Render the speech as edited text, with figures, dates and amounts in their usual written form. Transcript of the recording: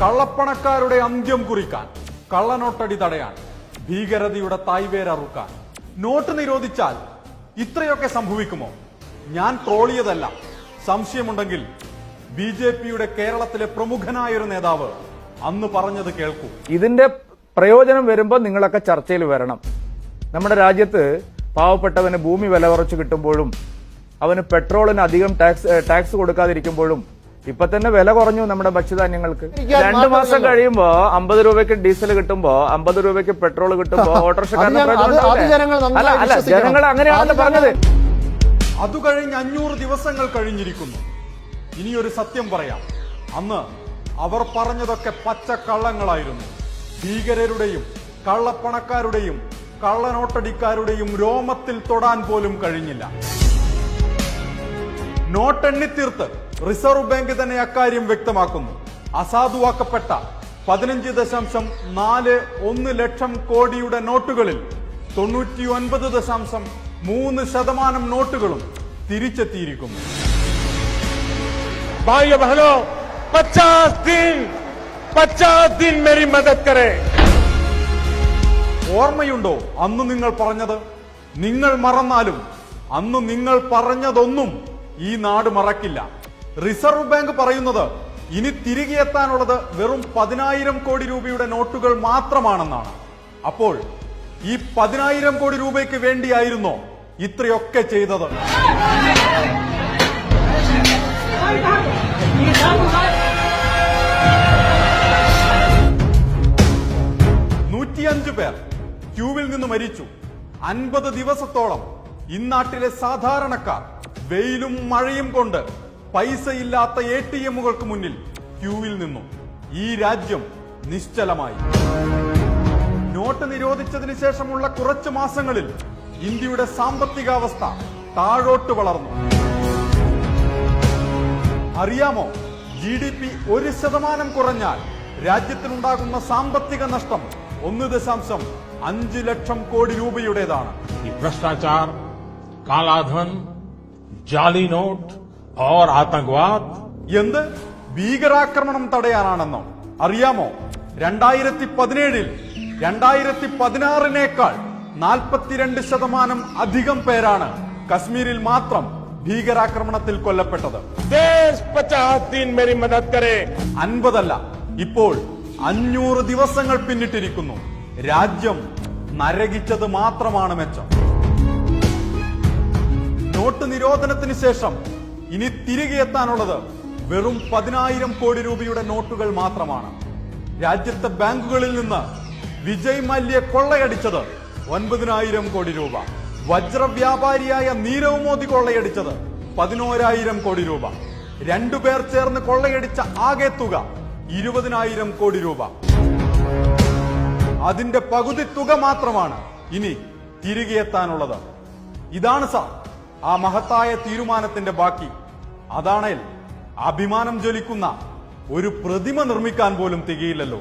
കള്ളപ്പണക്കാരുടെ അന്ത്യം കുറിക്കാൻ, കള്ളനോട്ടടി തടയാൻ, ഭീകരതയുടെ തായ്വേരറുക്കാൻ നോട്ട് നിരോധിച്ചാൽ ഇത്രയൊക്കെ സംഭവിക്കുമോ? ഞാൻ ട്രോളിയതല്ല. സംശയമുണ്ടെങ്കിൽ BJPയുടെ കേരളത്തിലെ പ്രമുഖനായൊരു നേതാവ് അന്ന് പറഞ്ഞത് കേൾക്കൂ. ഇതിന്റെ പ്രയോജനം വരുമ്പോൾ നിങ്ങളൊക്കെ ചർച്ചയിൽ വരണം. നമ്മുടെ രാജ്യത്ത് പാവപ്പെട്ടവന് ഭൂമി വില കുറച്ച് കിട്ടുമ്പോഴും അവന് പെട്രോളിന് അധികം ടാക്സ് കൊടുക്കാതിരിക്കുമ്പോഴും ഇപ്പൊ തന്നെ വില കുറഞ്ഞു നമ്മുടെ ഭക്ഷ്യധാന്യങ്ങൾക്ക്. 2 മാസം കഴിയുമ്പോ 50 രൂപയ്ക്ക് ഡീസൽ കിട്ടുമ്പോ 50 രൂപയ്ക്ക് പെട്രോൾ കിട്ടുമ്പോ ഓട്ടോറിക്ഷക്കാരന് അല്ല, ജനങ്ങൾ അങ്ങനെയാണെന്ന് പറഞ്ഞത്. അത് കഴിഞ്ഞ് 500 ദിവസങ്ങൾ കഴിഞ്ഞിരിക്കുന്നു. ഇനിയൊരു സത്യം പറയാം. അന്ന് അവർ പറഞ്ഞതൊക്കെ പച്ച കള്ളങ്ങളായിരുന്നു. ഭീകരരുടെയും കള്ളപ്പണക്കാരുടെയും കള്ളനോട്ടടിക്കാരുടെയും രോമത്തിൽ തൊടാൻ പോലും കഴിഞ്ഞില്ല. നോട്ടെണ്ണിത്തീർത്ത് റിസർവ് ബാങ്ക് തന്നെ അക്കാര്യം വ്യക്തമാക്കുന്നു. അസാധുവാക്കപ്പെട്ട 15.41 ലക്ഷം കോടിയുടെ നോട്ടുകളിൽ 99.3% നോട്ടുകളും തിരിച്ചെത്തിയിരിക്കുന്നു. भाइयों बहनों, 50 दिन मेरी मदद करें. ഓർമ്മയുണ്ടോ അന്ന് നിങ്ങൾ പറഞ്ഞത്? നിങ്ങൾ മറന്നാലും അന്ന് നിങ്ങൾ പറഞ്ഞതൊന്നും ഈ നാട് മറക്കില്ല. റിസർവ് ബാങ്ക് പറയുന്നത് ഇനി തിരികെ എത്താനുള്ളത് വെറും 10,000 കോടി രൂപയുടെ നോട്ടുകൾ മാത്രമാണെന്നാണ്. അപ്പോൾ ഈ 10,000 കോടി രൂപയ്ക്ക് വേണ്ടിയായിരുന്നോ ഇത്രയൊക്കെ ചെയ്തത്? 105 പേർ ക്യൂവിൽ നിന്ന് മരിച്ചു. 50 ദിവസത്തോളം ഇന്നാട്ടിലെ സാധാരണക്കാർ വെയിലും മഴയും കൊണ്ട് പൈസയില്ലാത്ത ATMകൾക്ക് മുന്നിൽ ക്യൂവിൽ നിന്നു. ഈ രാജ്യം നിശ്ചലമായി. നോട്ട് നിരോധിച്ചതിന് ശേഷമുള്ള കുറച്ച് മാസങ്ങളിൽ ഇന്ത്യയുടെ സാമ്പത്തികാവസ്ഥ താഴോട്ട് വളർന്നു. അറിയാമോ, GDP 1% കുറഞ്ഞാൽ രാജ്യത്തിനുണ്ടാകുന്ന സാമ്പത്തിക നഷ്ടം 1.5 ലക്ഷം കോടി രൂപയുടേതാണ്. भ्रष्टाचार, कालाधन, जाली नोट और आतंकवाद എന്ത് ഭീകരാക്രമണം തടയാനാണെന്നോ? അറിയാമോ, 2017 2016 42% അധികം പേരാണ് കശ്മീരിൽ മാത്രം ഭീകരാക്രമണത്തിൽ കൊല്ലപ്പെട്ടത്. देश 50 दिन मेरी मदद करे. 50 അല്ല, ഇപ്പോൾ 500 ദിവസങ്ങൾ പിന്നിട്ടിരിക്കുന്നു. രാജ്യം നരകിച്ചത് മാത്രമാണ് മെച്ചം. നോട്ട് നിരോധനത്തിന് ശേഷം ഇനി തിരികെ എത്താനുള്ളത് വെറും 10,000 കോടി രൂപയുടെ നോട്ടുകൾ മാത്രമാണ്. രാജ്യത്തെ ബാങ്കുകളിൽ നിന്ന് വിജയ് മല്യ കൊള്ളയടിച്ചത് 9,000 കോടി രൂപ. വജ്രവ്യാപാരിയായ നീരവ് മോദി കൊള്ളയടിച്ചത് 11,000 കോടി രൂപ. 2 പേർ ചേർന്ന് കൊള്ളയടിച്ച ആകെ തുക 20,000 കോടി രൂപ. അതിന്റെ പകുതി തുക മാത്രമാണ് ഇനി തിരികെ എത്താനുള്ളത്. ഇതാണ് സാർ ആ മഹത്തായ തീരുമാനത്തിന്റെ ബാക്കി. അതാണേൽ അഭിമാനം ജ്വലിക്കുന്ന ഒരു പ്രതിമ നിർമ്മിക്കാൻ പോലും തികയില്ലല്ലോ.